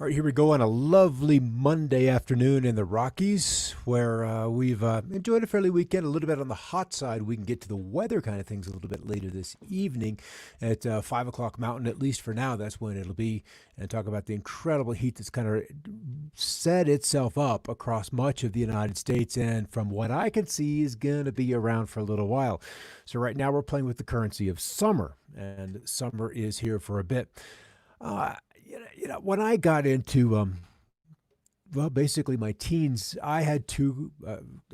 All right, here we go on a lovely Monday afternoon in the Rockies, where we've enjoyed a fairly weekend, a little bit on the hot side. We can get to the weather kind of things a little bit later this evening at 5 o'clock Mountain, at least for now. That's when it'll be, and talk about the incredible heat that's kind of set itself up across much of the United States, and from what I can see, is going to be around for a little while. So right now we're playing with the currency of summer, and summer is here for a bit. Uh, when I got into basically my teens, I had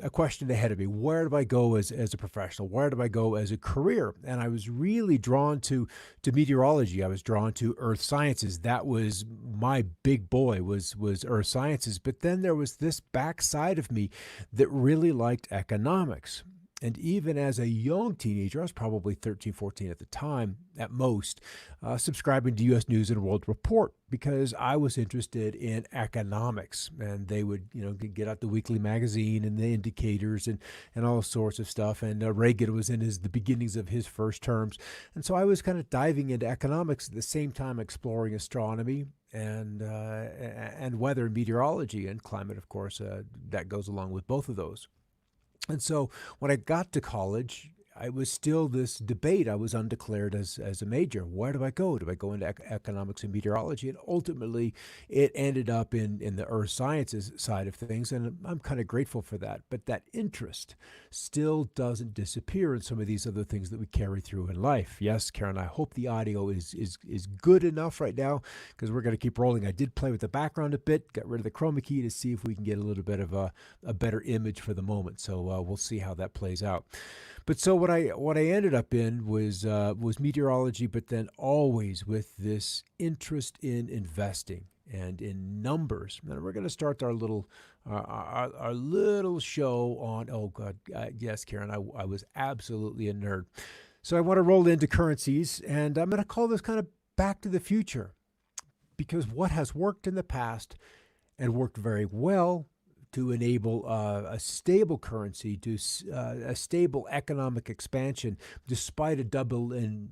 a question ahead of me. Where do I go as a professional? Where do I go as a career? And I was really drawn to meteorology. I was drawn to earth sciences. That was my big boy, was earth sciences. But then there was this backside of me that really liked economics. And even as a young teenager, I was probably 13, 14 at the time, at most, subscribing to U.S. News and World Report because I was interested in economics. And they would, get out the weekly magazine and the indicators and all sorts of stuff. And Reagan was in the beginnings of his first terms. And so I was kind of diving into economics at the same time exploring astronomy and weather and meteorology and climate, of course, that goes along with both of those. And so when I got to college, I was still this debate. I was undeclared as a major. Where do I go? Do I go into economics and meteorology? And ultimately, it ended up in the earth sciences side of things. And I'm kind of grateful for that. But that interest still doesn't disappear in some of these other things that we carry through in life. Yes, Karen, I hope the audio is good enough right now because we're going to keep rolling. I did play with the background a bit, got rid of the chroma key to see if we can get a little bit of a better image for the moment. So we'll see how that plays out. But so what I ended up in was meteorology, but then always with this interest in investing and in numbers. And we're going to start our little show on, oh God, yes, Karen, I was absolutely a nerd. So I want to roll into currencies, and I'm going to call this kind of back to the future, because what has worked in the past and worked very well to enable a stable currency, to a stable economic expansion, despite a doubling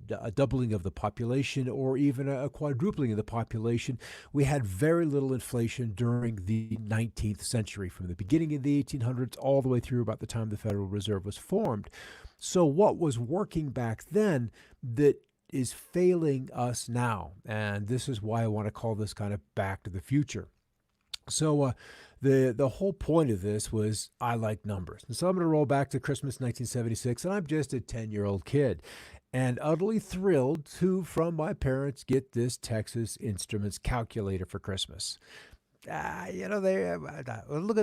of the population, or even a quadrupling of the population. We had very little inflation during the 19th century, from the beginning of the 1800s all the way through about the time the Federal Reserve was formed. So what was working back then that is failing us now? And this is why I want to call this kind of back to the future. So the whole point of this was I like numbers. And so I'm going to roll back to Christmas 1976, and I'm just a 10-year-old kid and utterly thrilled to, from my parents, get this Texas Instruments calculator for Christmas. Look at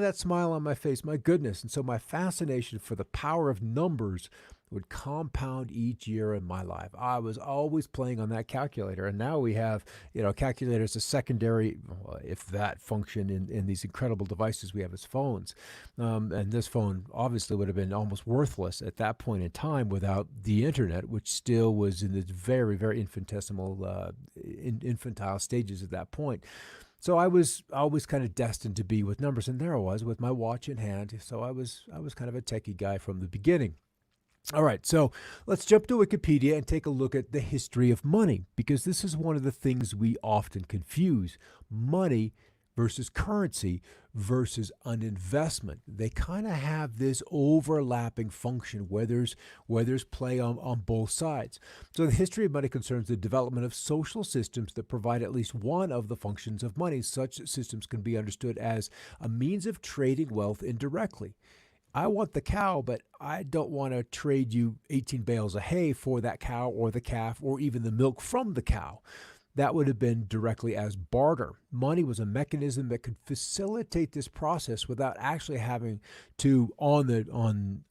that smile on my face. My goodness. And so my fascination for the power of numbers would compound each year in my life. I was always playing on that calculator. And now we have, calculators as secondary, if that, function in these incredible devices we have as phones. And this phone obviously would have been almost worthless at that point in time without the internet, which still was in its very, very infantile stages at that point. So I was always kind of destined to be with numbers, and there I was with my watch in hand. So I was kind of a techie guy from the beginning. All right, so let's jump to Wikipedia and take a look at the history of money, because this is one of the things we often confuse: money versus currency versus an investment. They kind of have this overlapping function where there's play on both sides. So the history of money concerns the development of social systems that provide at least one of the functions of money. Such systems can be understood as a means of trading wealth indirectly. I want the cow, but I don't want to trade you 18 bales of hay for that cow or the calf or even the milk from the cow. That would have been directly as barter. Money was a mechanism that could facilitate this process without actually having to,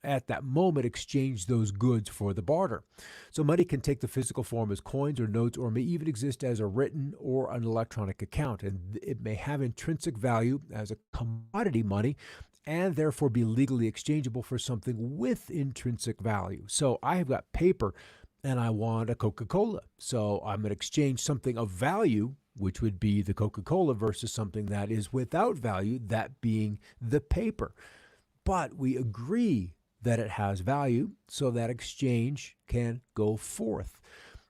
at that moment, exchange those goods for the barter. So money can take the physical form as coins or notes, or may even exist as a written or an electronic account. And it may have intrinsic value as a commodity money, and therefore be legally exchangeable for something with intrinsic value. So I have got paper and I want a Coca-Cola. So I'm going to exchange something of value, which would be the Coca-Cola, versus something that is without value, that being the paper. But we agree that it has value, so that exchange can go forth.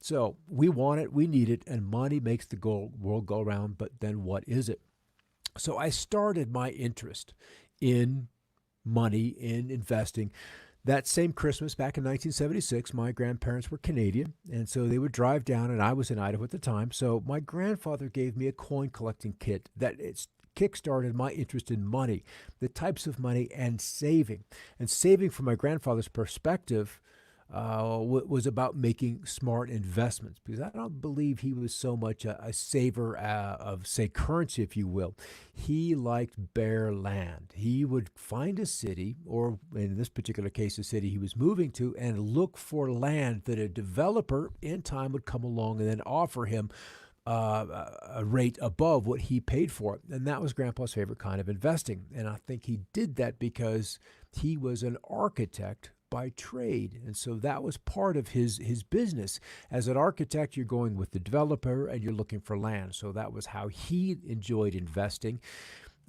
So we want it, we need it, and money makes the world go around. But then what is it? So I started my interest in money, in investing. That same Christmas back in 1976, my grandparents were Canadian, and so they would drive down, and I was in Idaho at the time. So my grandfather gave me a coin collecting kit that it's kickstarted my interest in money, the types of money, and saving. And saving, from my grandfather's perspective, was about making smart investments, because I don't believe he was so much a saver of, say, currency, if you will. He liked bare land. He would find a city, or in this particular case, a city he was moving to, and look for land that a developer in time would come along and then offer him a rate above what he paid for it. And that was Grandpa's favorite kind of investing. And I think he did that because he was an architect by trade. And so that was part of his business. As an architect, you're going with the developer and you're looking for land. So that was how he enjoyed investing.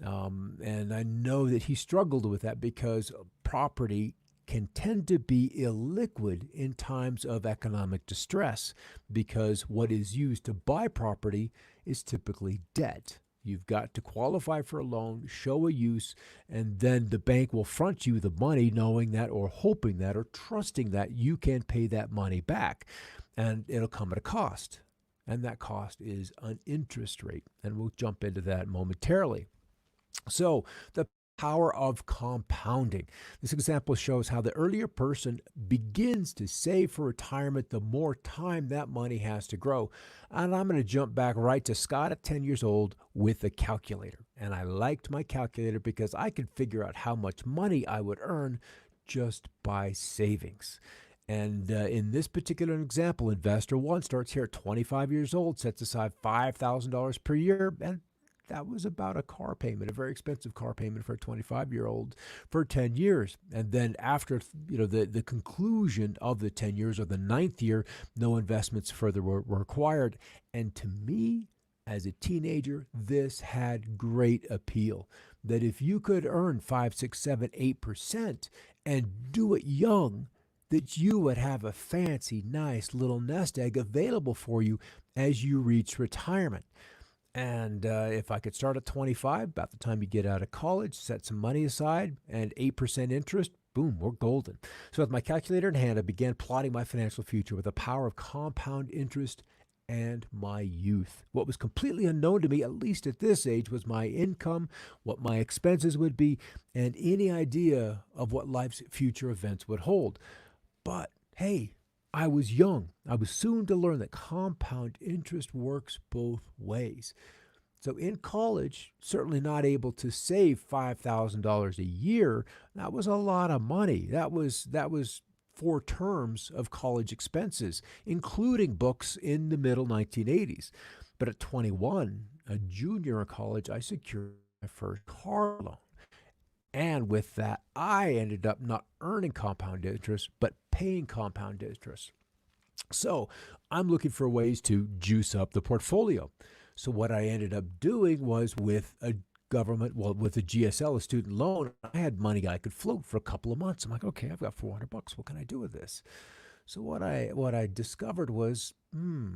And I know that he struggled with that because property can tend to be illiquid in times of economic distress, because what is used to buy property is typically debt. You've got to qualify for a loan, show a use, and then the bank will front you the money, knowing that, or hoping that, or trusting that you can pay that money back. And it'll come at a cost. And that cost is an interest rate. And we'll jump into that momentarily. So the power of compounding. This example shows how the earlier person begins to save for retirement, the more time that money has to grow. And I'm going to jump back right to Scott at 10 years old with a calculator. And I liked my calculator because I could figure out how much money I would earn just by savings. And in this particular example, investor one starts here at 25 years old, sets aside $5,000 per year, and that was about a car payment, a very expensive car payment for a 25-year-old for 10 years. And then after the conclusion of the 10 years, or the ninth year, no investments further were required. And to me, as a teenager, this had great appeal. That if you could earn 5, 6, 7, 8% and do it young, that you would have a fancy, nice little nest egg available for you as you reach retirement. And if I could start at 25, about the time you get out of college, set some money aside, and 8% interest, boom, we're golden. So with my calculator in hand, I began plotting my financial future with the power of compound interest and my youth. What was completely unknown to me, at least at this age, was my income, what my expenses would be, and any idea of what life's future events would hold. But hey, I was young. I was soon to learn that compound interest works both ways. So in college, certainly not able to save $5,000 a year. That was a lot of money. That was 4 terms of college expenses, including books in the middle 1980s. But at 21, a junior in college, I secured my first car loan. And with that, I ended up not earning compound interest, but paying compound interest. So I'm looking for ways to juice up the portfolio. So what I ended up doing was, with a with a GSL, a student loan, I had money I could float for a couple of months. I'm like, okay, I've got $400. What can I do with this? So what I discovered was,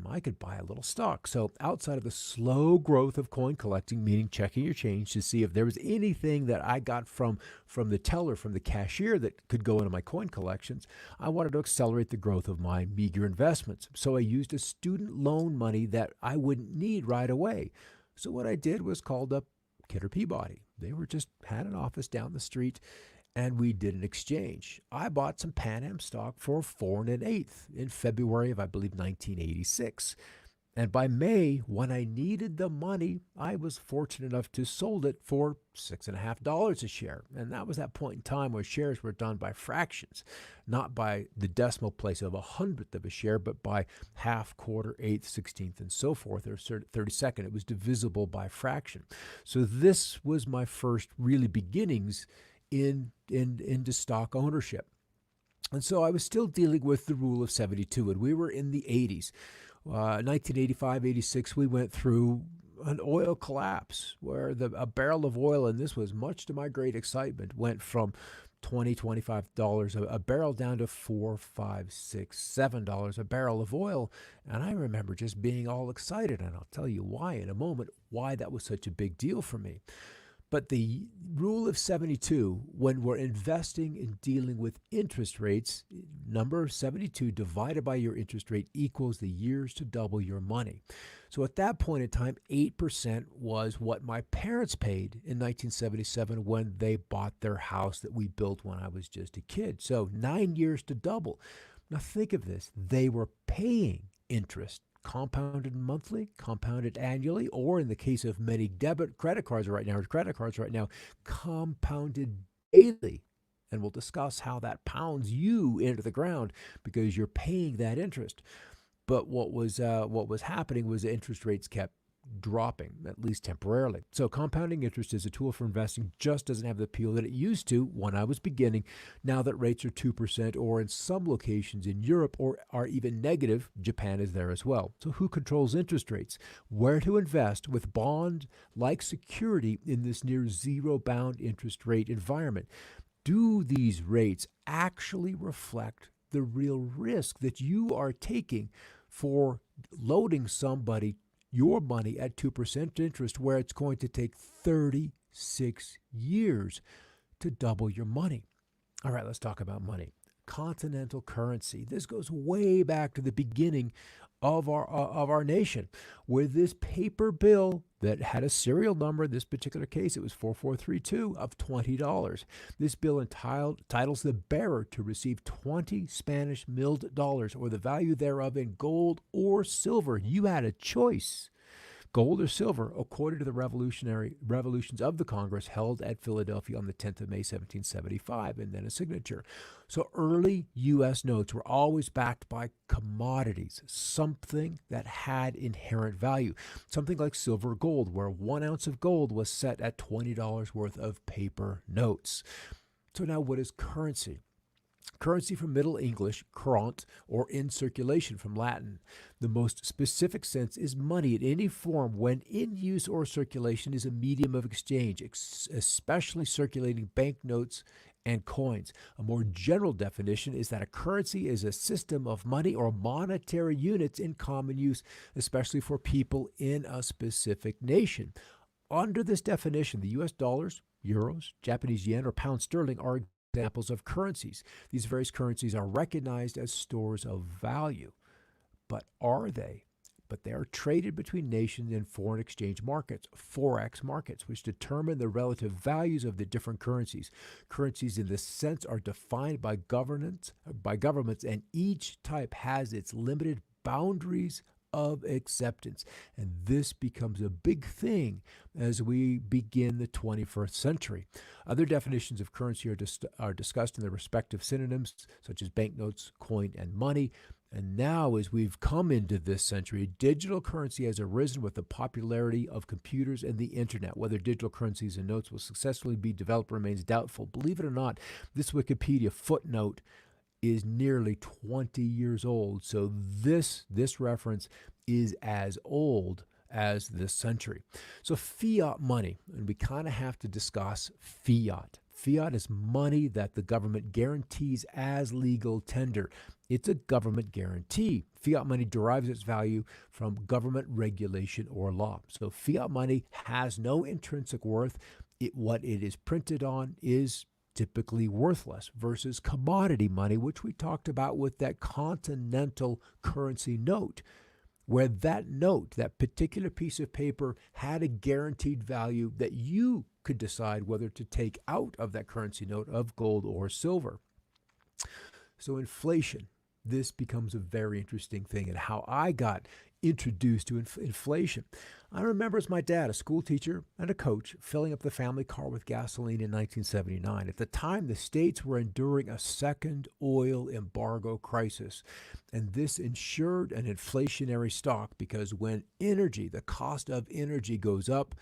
I could buy a little stock. So outside of the slow growth of coin collecting, meaning checking your change to see if there was anything that I got from the teller, from the cashier, that could go into my coin collections, I wanted to accelerate the growth of my meager investments. So I used a student loan money that I wouldn't need right away. So what I did was called up Kidder Peabody. They had an office down the street, and we did an exchange. I bought some Pan Am stock for 4 1/8 in February of, I believe, 1986. And by May, when I needed the money, I was fortunate enough to sold it for $6.50 a share. And that was that point in time where shares were done by fractions, not by the decimal place of 100th of a share, but by half, quarter, eighth, 16th, and so forth, or 32nd. It was divisible by fraction. So this was my first really beginnings into stock ownership. And so I was still dealing with the rule of 72, and we were in the 80s. 1985, 86, we went through an oil collapse where a barrel of oil, and this was much to my great excitement, went from $25 a barrel down to $4, $5, $6, $7 a barrel of oil. And I remember just being all excited, and I'll tell you why in a moment, why that was such a big deal for me. But the rule of 72, when we're investing and dealing with interest rates, number 72 divided by your interest rate equals the years to double your money. So at that point in time, 8% was what my parents paid in 1977 when they bought their house that we built when I was just a kid. So 9 years to double. Now think of this. They were paying interest, compounded monthly, compounded annually, or in the case of many credit cards right now, compounded daily. And we'll discuss how that pounds you into the ground because you're paying that interest. But what was happening was the interest rates kept dropping, at least temporarily. So compounding interest as a tool for investing just doesn't have the appeal that it used to when I was beginning, now that rates are 2%, or in some locations in Europe or are even negative. Japan is there as well. So who controls interest rates? Where to invest with bond-like security in this near zero bound interest rate environment? Do these rates actually reflect the real risk that you are taking for loading your money at 2% interest, where it's going to take 36 years to double your money? All right, let's talk about money. Continental currency. This goes way back to the beginning of our nation, where this paper bill that had a serial number, in this particular case, it was 4432 of $20. This bill entitles the bearer to receive 20 Spanish milled dollars, or the value thereof, in gold or silver. You had a choice, gold or silver, according to the revolutions of the Congress held at Philadelphia on the 10th of May, 1775, and then a signature. So early U.S. notes were always backed by commodities, something that had inherent value, something like silver or gold, where 1 ounce of gold was set at $20 worth of paper notes. So now what is currency? Currency from Middle English, courant, or in circulation from Latin. The most specific sense is money in any form when in use or circulation is a medium of exchange, especially circulating banknotes and coins. A more general definition is that a currency is a system of money or monetary units in common use, especially for people in a specific nation. Under this definition, the U.S. dollars, euros, Japanese yen, or pound sterling are examples of currencies. These various currencies are recognized as stores of value. But are they? But they are traded between nations in foreign exchange markets, forex markets, which determine the relative values of the different currencies. Currencies in this sense are defined by governments, and each type has its limited boundaries of acceptance. And this becomes a big thing as we begin the 21st century. Other definitions of currency are discussed in their respective synonyms, such as banknotes, coin, and money. And now, as we've come into this century, digital currency has arisen with the popularity of computers and the internet. Whether digital currencies and notes will successfully be developed remains doubtful. Believe it or not, this Wikipedia footnote is nearly 20 years old. So this reference is as old as this century. So fiat money, and we kind of have to discuss fiat. Fiat is money that the government guarantees as legal tender. It's a government guarantee. Fiat money derives its value from government regulation or law. So fiat money has no intrinsic worth. What it is printed on is typically worthless, versus commodity money, which we talked about with that continental currency note, where that note, that particular piece of paper, had a guaranteed value that you could decide whether to take out of that currency note of gold or silver. So inflation, this becomes a very interesting thing, and how I got introduced to inflation. I remember as my dad, a school teacher and a coach, filling up the family car with gasoline in 1979. At the time, the states were enduring a second oil embargo crisis, and this ensured an inflationary stock, because when the cost of energy goes up,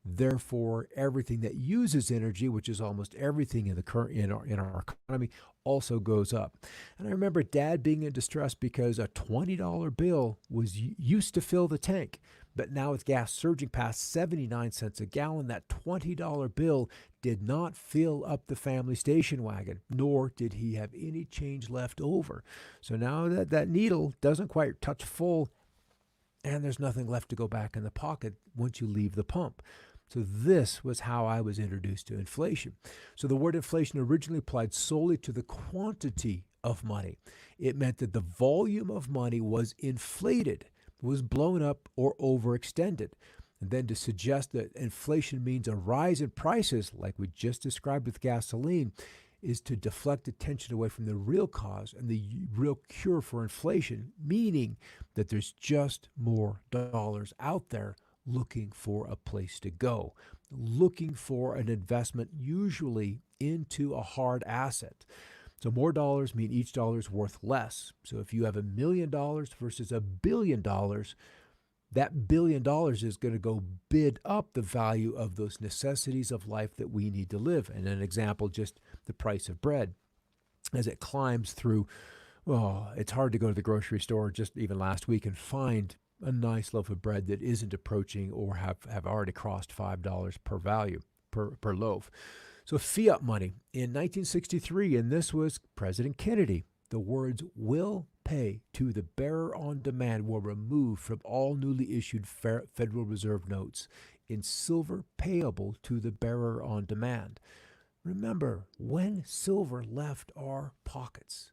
Therefore, everything that uses energy, which is almost everything in the current in our economy, also goes up. And I remember Dad being in distress because a $20 bill was used to fill the tank. But now with gas surging past 79 cents a gallon, that $20 bill did not fill up the family station wagon, nor did he have any change left over. So now that needle doesn't quite touch full, and there's nothing left to go back in the pocket once you leave the pump. So this was how I was introduced to inflation. So the word inflation originally applied solely to the quantity of money. It meant that the volume of money was inflated, was blown up or overextended. And then to suggest that inflation means a rise in prices, like we just described with gasoline, is to deflect attention away from the real cause and the real cure for inflation, meaning that there's just more dollars out there looking for a place to go, looking for an investment, usually into a hard asset. So more dollars mean each dollar is worth less. So if you have $1 million versus $1 billion, that $1 billion is going to go bid up the value of those necessities of life that we need to live. And an example, just the price of bread. As it climbs through, it's hard to go to the grocery store just even last week and find a nice loaf of bread that isn't approaching or have already crossed $5 per loaf. So fiat money in 1963, and this was President Kennedy, the words "will pay to the bearer on demand" were removed from all newly issued Federal Reserve notes in silver payable to the bearer on demand. Remember, when silver left our pockets,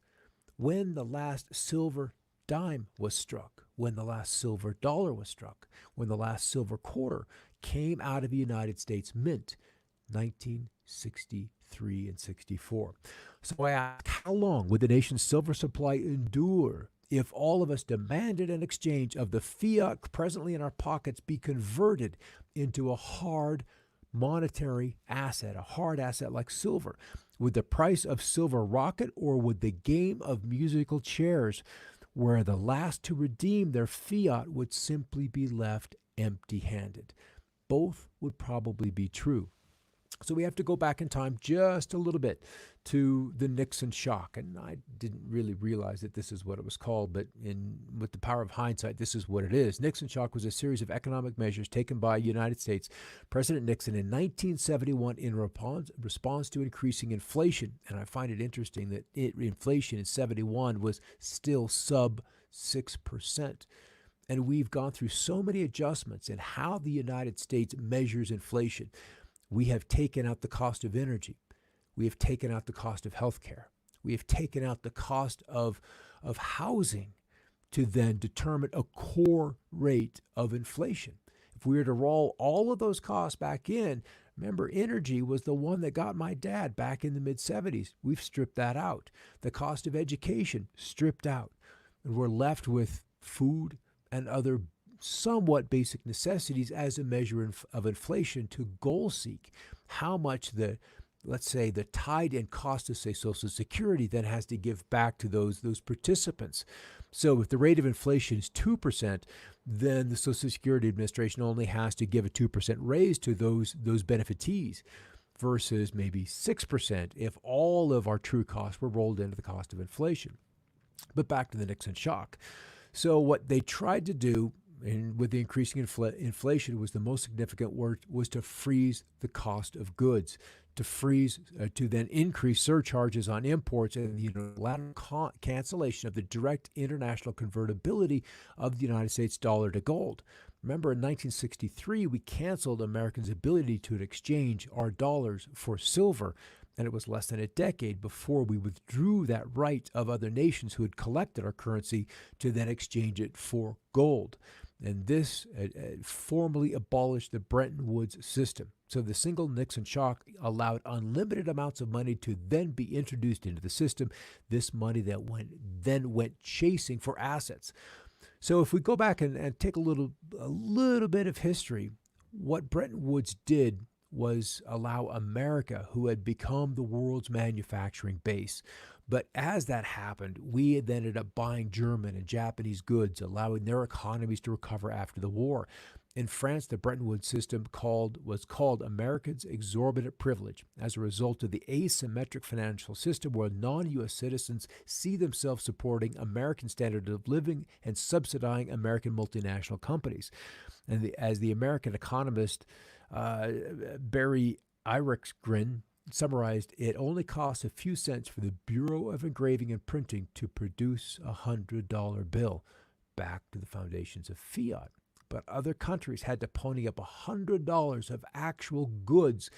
when the last silver dime was struck, when the last silver dollar was struck, when the last silver quarter came out of the United States Mint, 1963 and 64. So I ask, how long would the nation's silver supply endure if all of us demanded an exchange of the fiat presently in our pockets be converted into a hard monetary asset, a hard asset like silver? Would the price of silver rocket, or would the game of musical chairs, where the last to redeem their fiat would simply be left empty-handed? Both would probably be true. So we have to go back in time just a little bit to the Nixon shock. And I didn't really realize that this is what it was called, but with the power of hindsight, this is what it is. Nixon shock was a series of economic measures taken by United States President Nixon in 1971 in response to increasing inflation. And I find it interesting that inflation in 71 was still sub 6%. And we've gone through so many adjustments in how the United States measures inflation. We have taken out the cost of energy. We have taken out the cost of healthcare. We have taken out the cost of housing to then determine a core rate of inflation. If we were to roll all of those costs back in, remember, energy was the one that got my dad back in the mid-70s. We've stripped that out. The cost of education, stripped out. And we're left with food and other somewhat basic necessities as a measure of inflation to goal seek how much let's say the tied-in cost of, say, Social Security then has to give back to those participants. So if the rate of inflation is 2%, then the Social Security Administration only has to give a 2% raise to those beneficiaries versus maybe 6% if all of our true costs were rolled into the cost of inflation. But back to the Nixon shock. So what they tried to do, and with the increasing inflation, was the most significant word, was to freeze the cost of goods, to then increase surcharges on imports and the unilateral cancellation of the direct international convertibility of the United States dollar to gold. Remember, in 1963, we canceled Americans' ability to exchange our dollars for silver, and it was less than a decade before we withdrew that right of other nations who had collected our currency to then exchange it for gold. And this formally abolished the Bretton Woods system. So the single Nixon shock allowed unlimited amounts of money to then be introduced into the system. This money that went chasing for assets. So if we go back and take a little bit of history, what Bretton Woods did was allow America, who had become the world's manufacturing base. But as that happened, we had ended up buying German and Japanese goods, allowing their economies to recover after the war. In France, the Bretton Woods system was called Americans' exorbitant privilege as a result of the asymmetric financial system where non-U.S. citizens see themselves supporting American standard of living and subsidizing American multinational companies. And as the American economist Barry Eirichgren summarized, it only costs a few cents for the Bureau of Engraving and Printing to produce a $100 bill, back to the foundations of fiat. But other countries had to pony up $100 of actual goods,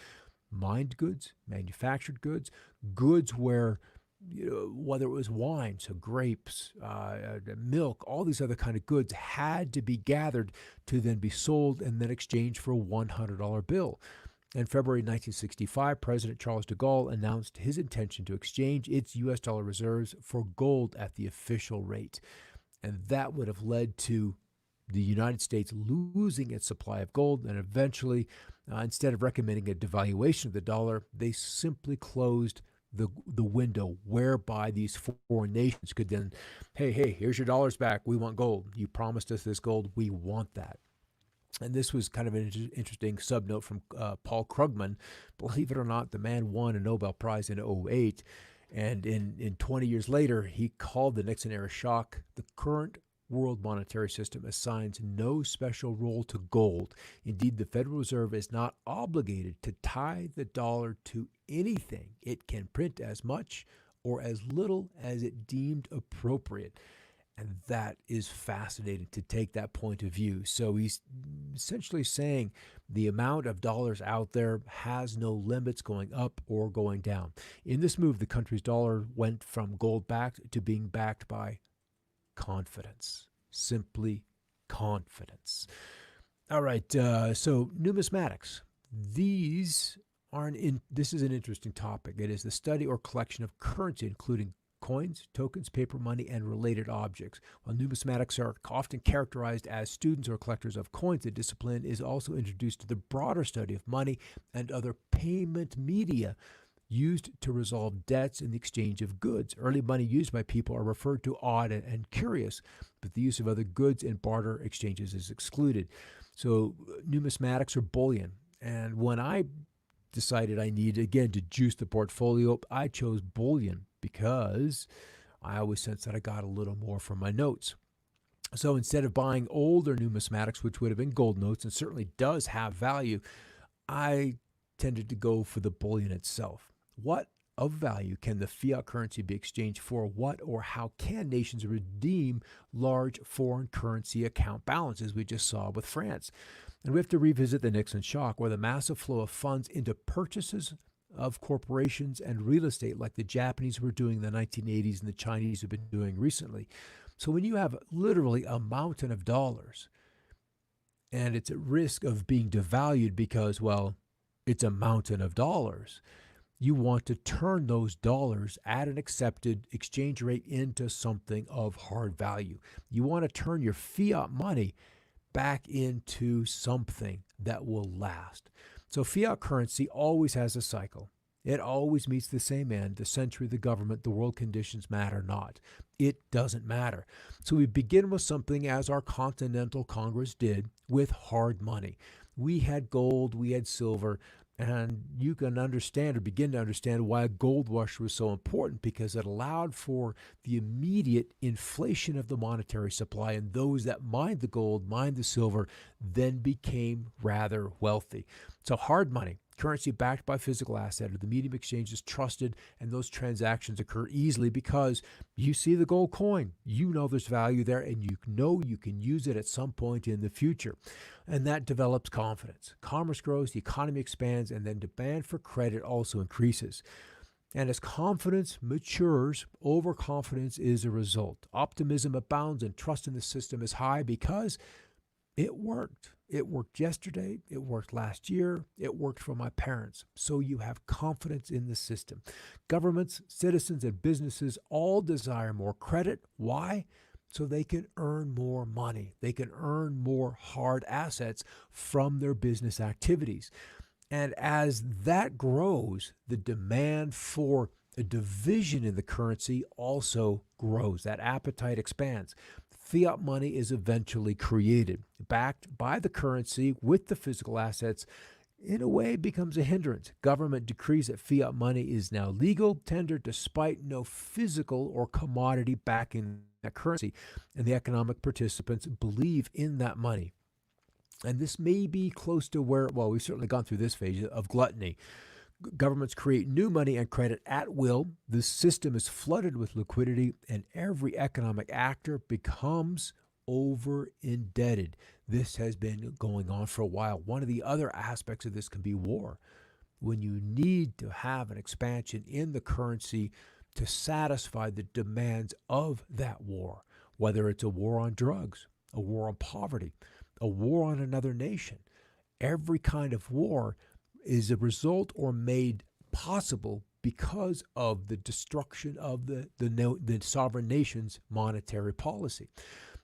mined goods, manufactured goods, goods where, whether it was wine, so grapes, milk, all these other kind of goods had to be gathered to then be sold and then exchanged for a $100 bill. In February 1965, President Charles de Gaulle announced his intention to exchange its U.S. dollar reserves for gold at the official rate. And that would have led to the United States losing its supply of gold, and eventually, instead of recommending a devaluation of the dollar, they simply closed the window whereby these foreign nations could then, hey, here's your dollars back. We want gold. You promised us this gold. We want that. And this was kind of an interesting subnote from Paul Krugman. Believe it or not, the man won a Nobel Prize in '08. And in 20 years later, he called the Nixon era shock. The current world monetary system assigns no special role to gold. Indeed, the Federal Reserve is not obligated to tie the dollar to anything. It can print as much or as little as it deemed appropriate. And that is fascinating to take that point of view. So he's essentially saying the amount of dollars out there has no limits going up or going down. In this move, the country's dollar went from gold backed to being backed by confidence. Simply confidence. All right, so numismatics. This is an interesting topic. It is the study or collection of currency, including coins, tokens, paper money, and related objects. While numismatics are often characterized as students or collectors of coins, the discipline is also introduced to the broader study of money and other payment media used to resolve debts in the exchange of goods. Early money used by people are referred to odd and curious, but the use of other goods in barter exchanges is excluded. So numismatics are bullion. And when I decided I needed, again, to juice the portfolio, I chose bullion because I always sensed that I got a little more from my notes. So instead of buying older numismatics, which would have been gold notes and certainly does have value, I tended to go for the bullion itself. What of value can the fiat currency be exchanged for? What or how can nations redeem large foreign currency account balances we just saw with France? And we have to revisit the Nixon shock, where the massive flow of funds into purchases of corporations and real estate like the Japanese were doing in the 1980s and the Chinese have been doing recently. So when you have literally a mountain of dollars and it's at risk of being devalued because, well, it's a mountain of dollars, you want to turn those dollars at an accepted exchange rate into something of hard value. You want to turn your fiat money back into something that will last. So fiat currency always has a cycle. It always meets the same end: the century, the government, the world conditions matter not. It doesn't matter. So we begin with something, as our Continental Congress did, with hard money. We had gold, we had silver, and you can understand or begin to understand why a gold rush was so important, because it allowed for the immediate inflation of the monetary supply, and those that mined the gold, mined the silver, then became rather wealthy. So hard money, currency backed by physical asset, or the medium exchange, is trusted, and those transactions occur easily because you see the gold coin, you know there's value there, and you know you can use it at some point in the future. And that develops confidence. Commerce grows, the economy expands, and then demand for credit also increases. And as confidence matures, overconfidence is a result. Optimism abounds and trust in the system is high because it worked. It worked yesterday. It worked last year. It worked for my parents. So you have confidence in the system. Governments, citizens, and businesses all desire more credit. Why? So they can earn more money. They can earn more hard assets from their business activities. And as that grows, the demand for a division in the currency also grows. That appetite expands. Fiat money is eventually created, backed by the currency with the physical assets. In a way, it becomes a hindrance. Government decrees that fiat money is now legal tender despite no physical or commodity backing that currency. And the economic participants believe in that money. And this may be close to where, well, we've certainly gone through this phase of gluttony. Governments create new money and credit at will. This system is flooded with liquidity, and every economic actor becomes over indebted. This has been going on for a while. One of the other aspects of this can be war. When you need to have an expansion in the currency to satisfy the demands of that war, whether it's a war on drugs, a war on poverty, a war on another nation. Every kind of war is a result or made possible because of the destruction of the sovereign nation's monetary policy.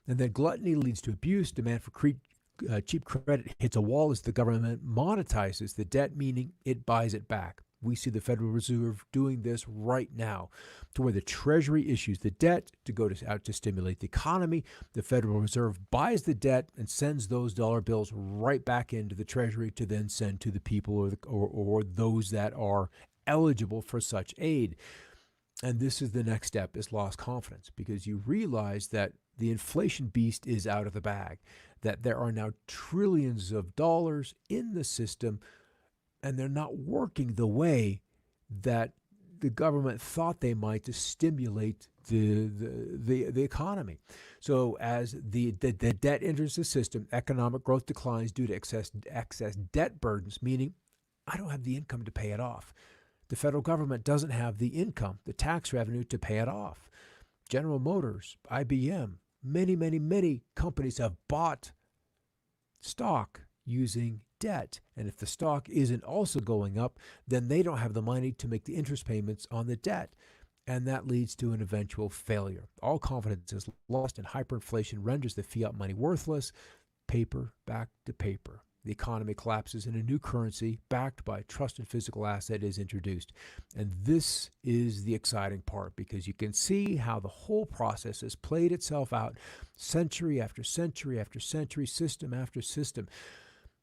And then gluttony leads to abuse. Demand for cheap credit hits a wall as the government monetizes the debt, meaning it buys it back. We see the Federal Reserve doing this right now, to where the Treasury issues the debt to go out to stimulate the economy. The Federal Reserve buys the debt and sends those dollar bills right back into the Treasury to then send to the people or those that are eligible for such aid. And this is the next step, is lost confidence, because you realize that the inflation beast is out of the bag, that there are now trillions of dollars in the system, and they're not working the that the government thought they might to stimulate the economy. So as the debt enters the system, economic growth declines due to excess debt burdens, meaning I don't have the income to pay it off. The federal government doesn't have the income, the tax revenue to pay it off. General Motors, IBM, many companies have bought stock using debt. And if the stock isn't also going up, then they don't have the money to make the interest payments on the debt. And that leads to an eventual failure. All confidence is lost, and hyperinflation renders the fiat money worthless. Paper back to paper. The economy collapses and a new currency backed by a trusted physical asset is introduced. And this is the exciting part, because you can see how the whole process has played itself out century after century after century, system after system.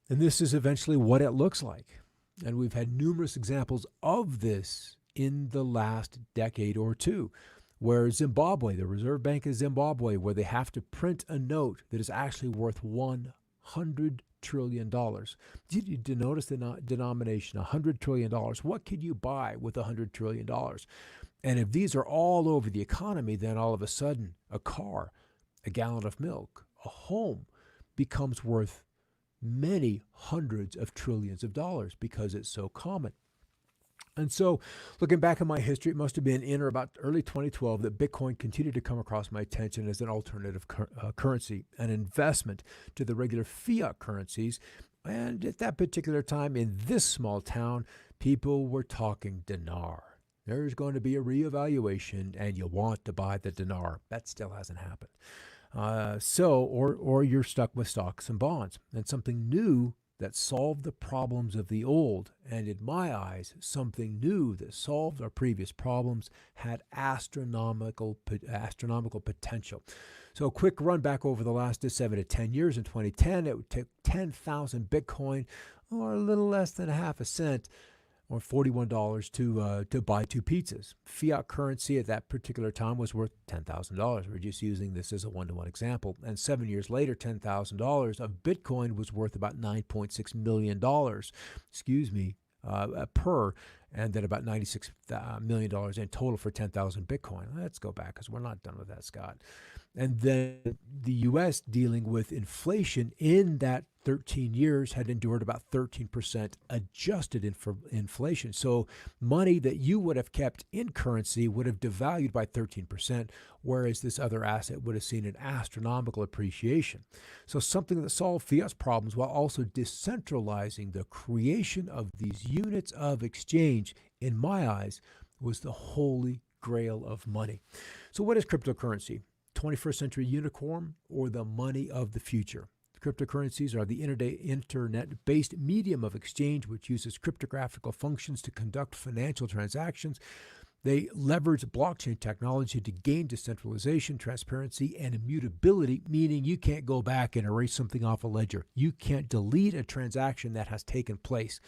And this is eventually what it looks like. And we've had numerous examples of this in the last decade or two, where Zimbabwe, the Reserve Bank of Zimbabwe, where they have to print a note that is actually worth $100 trillion. Did you notice the denomination, $100 trillion? What could you buy with $100 trillion? And if these are all over the economy, then all of a sudden, a car, a gallon of milk, a home becomes worth many hundreds of trillions of dollars because it's so common. And so, looking back at my history, it must have been in or about early 2012 that Bitcoin continued to come across my attention as an alternative currency, an investment to the regular fiat currencies. And at that particular time, in this small town, people were talking dinar. There's going to be a reevaluation, and you want to buy the dinar. That still hasn't happened. Or you're stuck with stocks and bonds, and something new that solved the problems of the old, and in my eyes, something new that solved our previous problems, had astronomical potential. So a quick run back over the last 7 to 10 years. In 2010, it would take 10,000 Bitcoin, or a little less than a half a cent, or $41 to buy 2 pizzas. Fiat currency at that particular time was worth $10,000. We're just using this as a one-to-one example. And 7 years later, $10,000 of Bitcoin was worth about $9.6 million, per, and then about $96 million in total for 10,000 Bitcoin. Let's go back, because we're not done with that, Scott. And then the U.S. dealing with inflation in that 13 years had endured about 13% adjusted inflation. So money that you would have kept in currency would have devalued by 13%, whereas this other asset would have seen an astronomical appreciation. So something that solved fiat's problems while also decentralizing the creation of these units of exchange, in my eyes, was the holy grail of money. So what is cryptocurrency? 21st century unicorn, or the money of the future? cryptocurrencies are the internet-based medium of exchange which uses cryptographic functions to conduct financial transactions. They leverage blockchain technology to gain decentralization, transparency, and immutability, meaning you can't go back and erase something off a ledger. You can't delete a transaction that has taken place.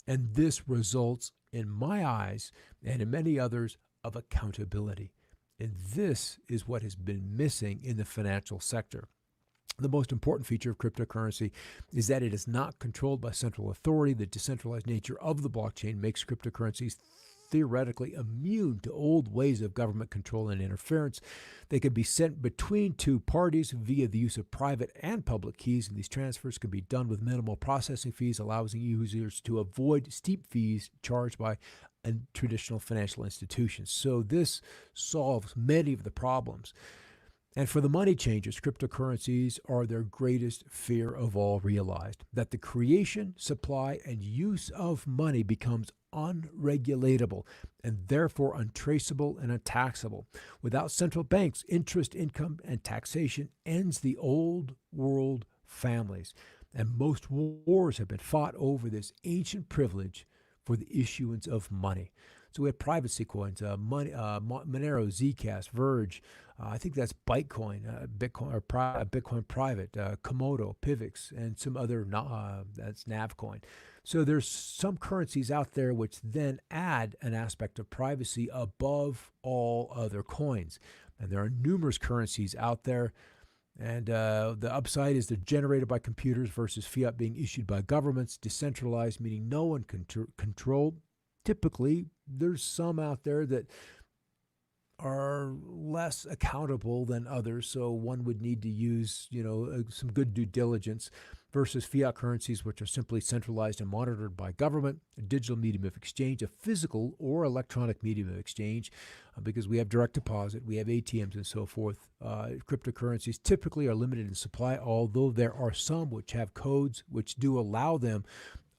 And this results, in my eyes, and in many others, of accountability. And this is what has been missing in the financial sector. The most important feature of cryptocurrency is that it is not controlled by central authority. The decentralized nature of the blockchain makes cryptocurrencies theoretically immune to old ways of government control and interference. They can be sent between two parties via the use of private and public keys, and these transfers can be done with minimal processing fees, allowing users to avoid steep fees charged by traditional financial institutions. So this solves many of the problems. And for the money changers, cryptocurrencies are their greatest fear of all realized, that the creation, supply, and use of money becomes unregulatable and therefore untraceable and untaxable. Without central banks, interest, income, and taxation ends the old world families. And most wars have been fought over this ancient privilege for the issuance of money. So we have privacy coins, Monero, Zcash, Verge. I think that's Bitcoin, Bitcoin Private, Komodo, Pivx, and some other, that's Navcoin. So there's some currencies out there which then add an aspect of privacy above all other coins. And there are numerous currencies out there. And the upside is they're generated by computers versus fiat being issued by governments, decentralized, meaning no one can control. Typically, there's some out there that are less accountable than others, so one would need to use, some good due diligence versus fiat currencies, which are simply centralized and monitored by government, a digital medium of exchange, a physical or electronic medium of exchange, because we have direct deposit, we have ATMs and so forth. Cryptocurrencies typically are limited in supply, although there are some which have codes which do allow them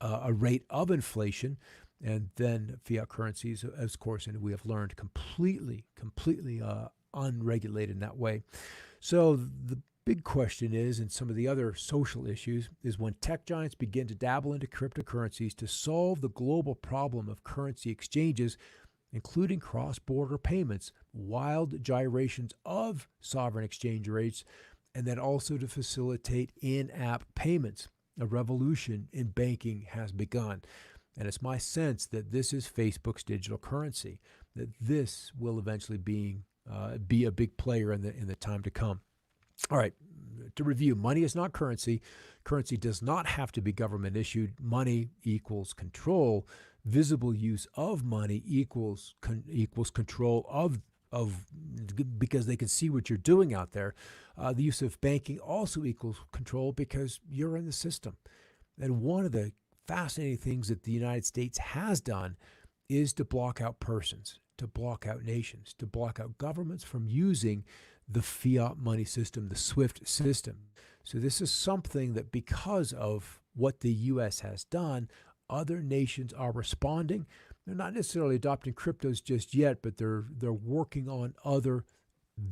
a rate of inflation. And then fiat currencies, of course, and we have learned completely unregulated in that way. So the big question is, and some of the other social issues, is when tech giants begin to dabble into cryptocurrencies to solve the global problem of currency exchanges, including cross-border payments, wild gyrations of sovereign exchange rates, and then also to facilitate in-app payments. A revolution in banking has begun. And it's my sense that this is Facebook's digital currency, that this will eventually be a big player in the time to come. All right, to review, money is not currency. Currency does not have to be government issued. Money equals control. Visible use of money equals control of because they can see what you're doing out there. The use of banking also equals control because you're in the system. And one of the fascinating things that the United States has done is to block out persons, to block out nations, to block out governments from using the fiat money system, the SWIFT system. So this is something that, because of what the U.S. has done, other nations are responding. They're not necessarily adopting cryptos just yet, but they're working on other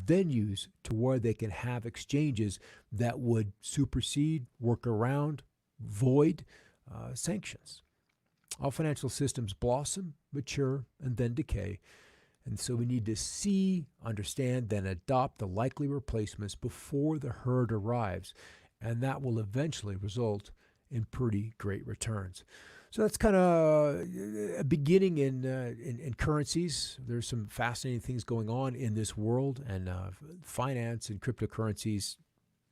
venues to where they can have exchanges that would supersede, work around, void sanctions. All financial systems blossom, mature, and then decay. And so we need to see, understand, then adopt the likely replacements before the herd arrives. And that will eventually result in pretty great returns. So that's kind of a beginning in currencies. There's some fascinating things going on in this world, and finance and cryptocurrencies,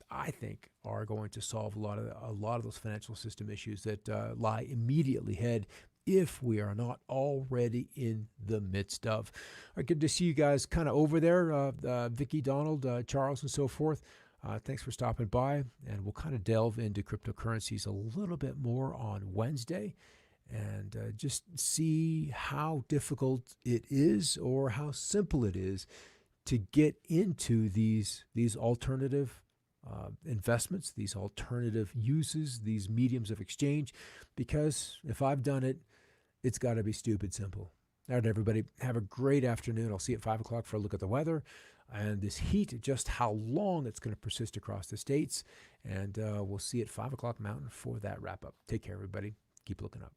I think, are going to solve a lot of those financial system issues that lie immediately ahead if we are not already in the midst of. Good to see you guys kind of over there, Vicky, Donald, Charles, and so forth. Thanks for stopping by, and we'll kind of delve into cryptocurrencies a little bit more on Wednesday and just see how difficult it is or how simple it is to get into these alternative investments, these alternative uses, these mediums of exchange, because if I've done it, it's got to be stupid simple. All right, everybody, have a great afternoon. I'll see you at 5 o'clock for a look at the weather. and this heat, just how long it's going to persist across the states. And we'll see at 5 o'clock Mountain for that wrap up. Take care, everybody. Keep looking up.